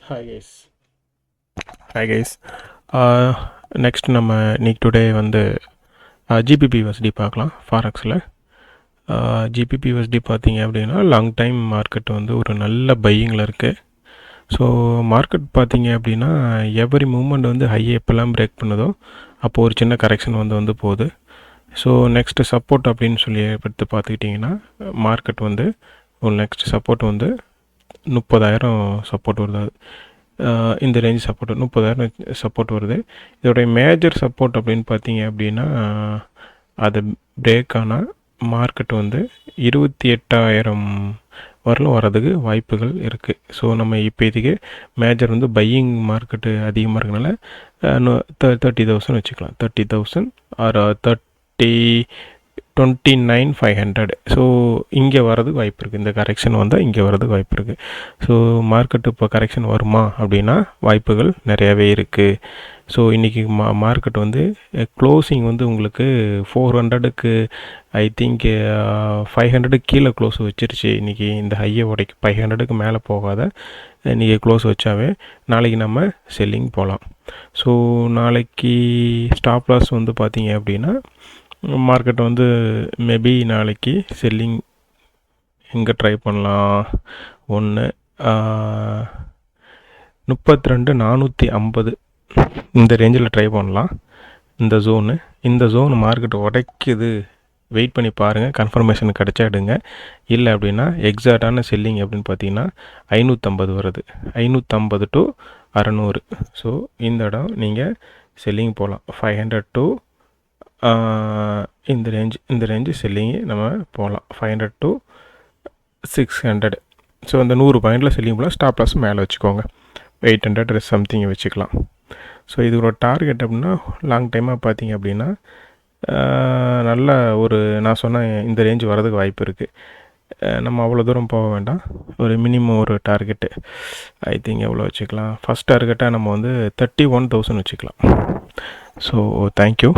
Hi guys. Hi guys. Next நம்ம இன்னைக்கு today வந்து ஜிபிபி யூஎஸ்டி பார்க்கலாம். ஃபாரெக்ஸில் ஜிபிபி யூஎஸ்டி பார்த்தீங்க அப்படின்னா லாங் டைம் மார்க்கெட் வந்து ஒரு நல்ல பையிங்கில் இருக்குது. ஸோ மார்க்கெட் பார்த்தீங்க அப்படின்னா எவரி மூமெண்ட் வந்து ஹையை எப்போல்லாம் பிரேக் பண்ணுதோ அப்போது ஒரு சின்ன கரெக்ஷன் வந்து போகுது. ஸோ நெக்ஸ்ட்டு சப்போர்ட் அப்படின்னு சொல்லி எடுத்து பார்த்துக்கிட்டிங்கன்னா மார்க்கெட் வந்து ஒரு நெக்ஸ்ட் சப்போர்ட் வந்து 30,000 சப்போர்ட் வருது. இந்த ரேஞ்ச் சப்போர்ட் 30,000 சப்போர்ட் வருது. இதோடைய மேஜர் சப்போர்ட் அப்படின்னு பார்த்தீங்க அப்படின்னா அது பிரேக் ஆனால் மார்க்கெட் வந்து 28,000 வரலும் வரதுக்கு வாய்ப்புகள் இருக்குது. ஸோ நம்ம இப்போதைக்கு மேஜர் வந்து பையிங் மார்க்கெட்டு அதிகமாக இருக்கனால 30,000 வச்சுக்கலாம். 30,000 ஆர் 29,500. ஸோ இங்கே வரதுக்கு வாய்ப்பு இருக்குது. இந்த கரெக்ஷன் வந்தால் இங்கே வரதுக்கு வாய்ப்பு இருக்குது. ஸோ மார்க்கெட்டு இப்போ கரெக்ஷன் வருமா அப்படின்னா வாய்ப்புகள் நிறையாவே இருக்குது. ஸோ இன்றைக்கி மார்க்கெட் வந்து க்ளோசிங் வந்து உங்களுக்கு 400க்கு ஐ திங்க் 500 கீழே க்ளோஸ் வச்சிருச்சு. இன்றைக்கி இந்த ஹையை உடைக்கு 500க்கு மேலே போகாத இன்றைக்கி க்ளோஸ் வச்சாவே நாளைக்கு நம்ம செல்லிங் போகலாம். ஸோ நாளைக்கு ஸ்டாப் லாஸ் வந்து பார்த்தீங்க அப்படின்னா மார்க்கெட் வந்து மேபி நாளைக்கு செல்லிங் எங்கே ட்ரை பண்ணலாம், 32,450 இந்த ரேஞ்சில் ட்ரை பண்ணலாம். இந்த ஜோனு மார்க்கெட் உடைக்குது, வெயிட் பண்ணி பாருங்கள். கன்ஃபர்மேஷன் கிடச்சா எடுங்க. இல்லை அப்படின்னா எக்ஸாக்டான செல்லிங் அப்படின்னு பார்த்தீங்கன்னா 550 வருது. 550 to 600. ஸோ இந்த இடம் நீங்கள் செல்லிங் போகலாம். 500 to இந்த ரேஞ்சு செல்லிங்கு நம்ம போகலாம். 500 to 600. ஸோ அந்த 100 பாயிண்டில் செல்லிங் போகலாம். ஸ்டாப் லாஸ் மேலே வச்சுக்கோங்க. 800 சம்திங் வச்சுக்கலாம். ஸோ இது ஒரு டார்கெட் அப்படின்னா லாங் டைமாக பார்த்தீங்க அப்படின்னா நல்ல ஒரு நான் சொன்ன இந்த ரேஞ்சு வரதுக்கு வாய்ப்பு இருக்குது. நம்ம அவ்வளோ தூரம் போக வேண்டாம். ஒரு மினிமம் ஒரு டார்கெட்டு ஐ திங்க் எவ்வளோ வச்சுக்கலாம். ஃபஸ்ட் டார்கெட்டாக நம்ம வந்து 31,000 வச்சுக்கலாம். So thank you.